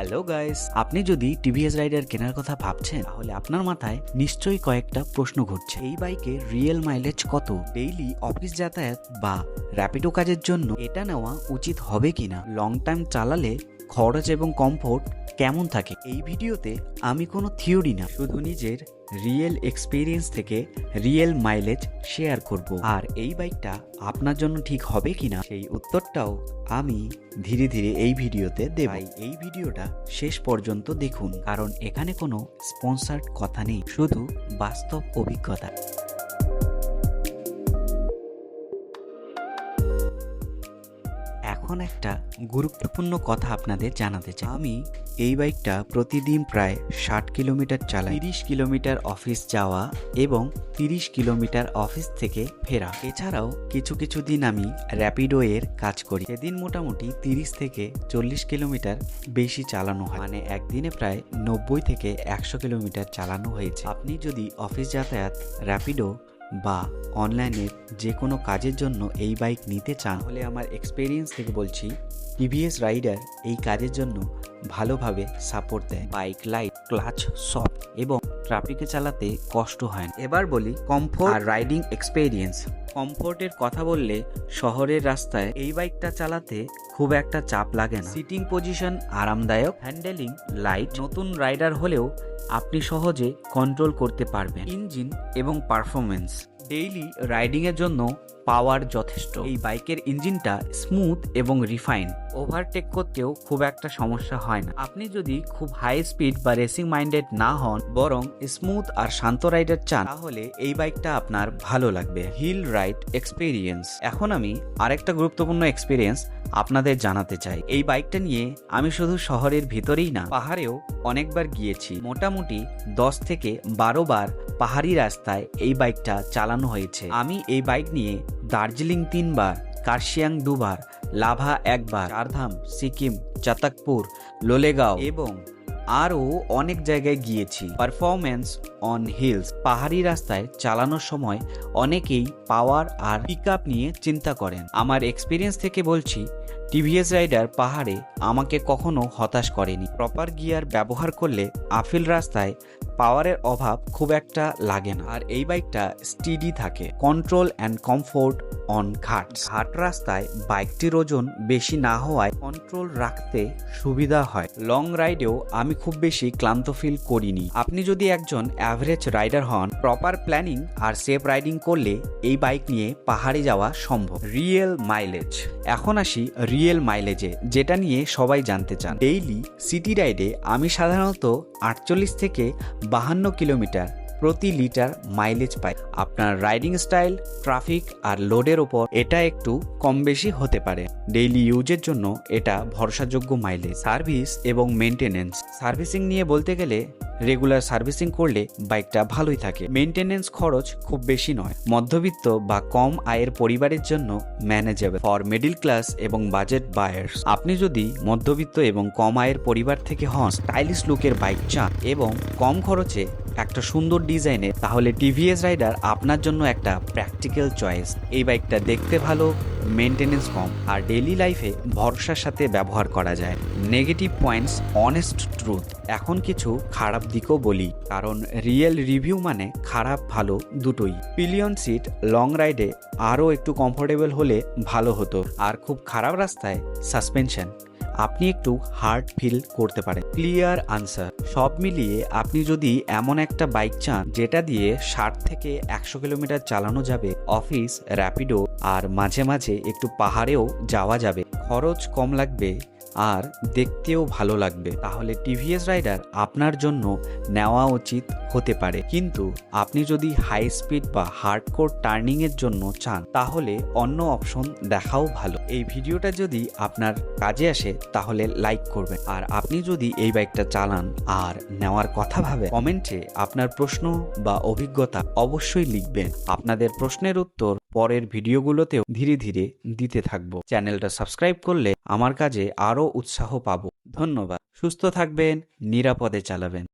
Hello guys, আপনি যদি TVS rider কেনার কথা ভাবছেন তাহলে আপনার মাথায় নিশ্চয়ই কয়েকটা প্রশ্ন ঘুরছে। এই বাইকের রিয়েল মাইলেজ কত, ডেইলি অফিস যাতায়াত বা র্যাপিডো কাজের জন্য এটা নেওয়া উচিত হবে কিনা, লং টাইম চালালে খরচ এবং কমফোর্ট কেমন থাকে। এই ভিডিওতে আমি কোনো থিওরি না, শুধু নিজের রিয়েল এক্সপিরিয়েন্স থেকে রিয়েল মাইলেজ শেয়ার করব। আর এই বাইকটা আপনার জন্য ঠিক হবে কিনা সেই উত্তরটাও আমি ধীরে ধীরে এই ভিডিওতে দেব। এই ভিডিওটা শেষ পর্যন্ত দেখুন, কারণ এখানে কোনো স্পন্সর্ড কথা নেই, শুধু বাস্তব অভিজ্ঞতা। এখন একটা গুরুত্বপূর্ণ কথা আপনাদের জানাতে চাই। আমি এই বাইকটা প্রতিদিন প্রায় 60 কিলোমিটার চালাই। 30 কিলোমিটার অফিস যাওয়া এবং 30 কিলোমিটার অফিস থেকে ফেরা। এছাড়াও কিছু কিছু দিন আমি র্যাপিডো এর কাজ করি। সেদিন মোটামুটি 30 থেকে 40 কিলোমিটার বেশি চালানো হয়, মানে একদিনে প্রায় 90 থেকে 100 কিলোমিটার চালানো হয়েছে। আপনি যদি অফিস যাতায়াত, র্যাপিডো বা অনলাইনের যে কোনো কাজের জন্য এই বাইক নিতে চান তাহলে আমার এক্সপিরিয়েন্স থেকে বলছি, টিভিএস রাইডার এই কাজের জন্য ভালোভাবে সাপোর্ট দেয়। বাইক লাইট, ক্লাচ সফট এবং ট্রাফিকে চালাতে কষ্ট হয় না। এবার বলি কমফোর্ট আর রাইডিং এক্সপিরিয়েন্স। কমফোর্টের কথা বললে শহরের রাস্তায় এই বাইকটা চালাতে খুব একটা চাপ লাগে না। সিটিং পজিশন আরামদায়ক, হ্যান্ডেলিং লাইট, নতুন রাইডার হলেও আপনি সহজে কন্ট্রোল করতে পারবেন। ইঞ্জিন এবং পারফরমেন্স, ডেইলি রাইডিং এর জন্য পাওয়ার যথেষ্ট। এই বাইকের ইঞ্জিনটা স্মুথ এবং রিফাইন, ওভারটেক করতেও খুব একটা সমস্যা হয় না। আপনি যদি খুব হাই স্পিড বা রেসিং মাইন্ডেড না হন, বরং স্মুথ আর শান্ত রাইডার চান, তাহলে এই বাইকটা আপনার ভালো লাগবে। Hill ride experience. এখন আমি আরেকটা গুরুত্বপূর্ণ এক্সপিরিয়েন্স আপনাদের জানাতে চাই। এই বাইকটা নিয়ে আমি শুধু শহরের ভিতরেই না, পাহাড়েও অনেকবার গিয়েছি। মোটামুটি 10 থেকে 12 বার পাহাড়ি রাস্তায় এই বাইকটা চালানো হয়েছে। আমি এই বাইক নিয়ে দার্জিলিং 3 বার, কার্শিয়াং 2 বার, লাভা 1 বার, চারধাম, সিকিম, চাতকপুর, লোলেগাঁও এবং আরও অনেক জায়গায় গিয়েছি। Performance on hills. পাহাড়ি রাস্তায় চালানোর সময় অনেকেই পাওয়ার আর পিকআপ নিয়ে চিন্তা করেন। আমার এক্সপিরিয়েন্স থেকে বলছি, টিভিএস রাইডার পাহাড়ে আমাকে কখনো হতাশ করেনি। প্রপার গিয়ার ব্যবহার করলে আফিল রাস্তায় পাওয়ারের অভাব খুব একটা লাগে না। আর এই বাইকটা স্টিডি থাকে। কন্ট্রোল অ্যান্ড কমফোর্ট অন ঘাট রাস্তায় বাইকটির ওজন বেশি না হওয়ায় কন্ট্রোল রাখতে সুবিধা হয়। লং রাইডেও আমি খুব বেশি ক্লান্ত ফিল করিনি। আপনি যদি একজন অ্যাভারেজ রাইডার হন, প্রপার প্ল্যানিং আর সেফ রাইডিং করলে এই বাইক নিয়ে পাহাড়ে যাওয়া সম্ভব। Real mileage. এখন আসি রিয়েল মাইলেজে, যেটা নিয়ে সবাই জানতে চান। ডেইলি সিটি রাইডে আমি সাধারণত 48 থেকে 52 কিলোমিটার প্রতি লিটার মাইলেজ পাই। আপনার রাইডিং স্টাইল, ট্রাফিক আর লোডের ওপর এটা একটু কম বেশি হতে পারে। ডেইলি ইউজের জন্য এটা ভরসাযোগ্য মাইলেজ। সার্ভিস এবং মেনটেনেন্স। সার্ভিসিং নিয়ে বলতে গেলে রেগুলার সার্ভিসিং করলে বাইকটা ভালোই থাকে। মেনটেনেন্স খরচ খুব বেশি নয়, মধ্যবিত্ত বা কম আয়ের পরিবারের জন্য ম্যানেজেবল। ফর মিডল ক্লাস এবং বাজেট বায়ার্স। আপনি যদি মধ্যবিত্ত এবং কম আয়ের পরিবার থেকে হন, স্টাইলিশ লুকের বাইক চান এবং কম খরচে একটা সুন্দর ডিজাইনের, তাহলে টিভিএস রাইডার আপনার জন্য একটা প্র্যাকটিক্যাল চয়েস। এই বাইকটা দেখতে ভালো, মেনটেনেন্স কম আর ডেইলি লাইফে ভরসার সাথে ব্যবহার করা যায়। Negative points, honest truth. এখন কিছু খারাপ দিকও বলি, কারণ রিয়েল রিভিউ মানে খারাপ ভালো দুটোই। পিলিয়ন সিট লং রাইডে আরও একটু কমফোর্টেবল হলে ভালো হতো। আর খুব খারাপ রাস্তায় সাসপেনশন আপনি একটু হার্ড ফিল করতে পারেন। Clear answer. সব মিলিয়ে আপনি যদি এমন একটা বাইক চান যেটা দিয়ে 60 থেকে 100 কিলোমিটার চালানো যাবে, অফিস, র্যাপিডো আর মাঝে মাঝে একটু পাহাড়েও যাওয়া যাবে, খরচ কম লাগবে আর দেখতেও ভালো লাগবে, তাহলে টিভিএস রাইডার আপনার জন্য নেওয়া উচিত হতে পারে। কিন্তু আপনি যদি হাই স্পিড বা হার্ডকোর টার্নিং এর জন্য চান, তাহলে অন্য অপশন দেখাও ভালো। এই ভিডিওটা যদি আপনার কাজে আসে তাহলে লাইক করবেন। আর আপনি যদি এই বাইকটা চালান আর নেওয়ার কথা ভাবেন, কমেন্টে আপনার প্রশ্ন বা অভিজ্ঞতা অবশ্যই লিখবেন। আপনাদের প্রশ্নের উত্তর পরের ভিডিওগুলোতেও ধীরে ধীরে দিতে থাকবো। চ্যানেলটা সাবস্ক্রাইব করলে আমার কাজে আরো উৎসাহ পাবো। ধন্যবাদ। সুস্থ থাকবেন, নিরাপদে চালাবেন।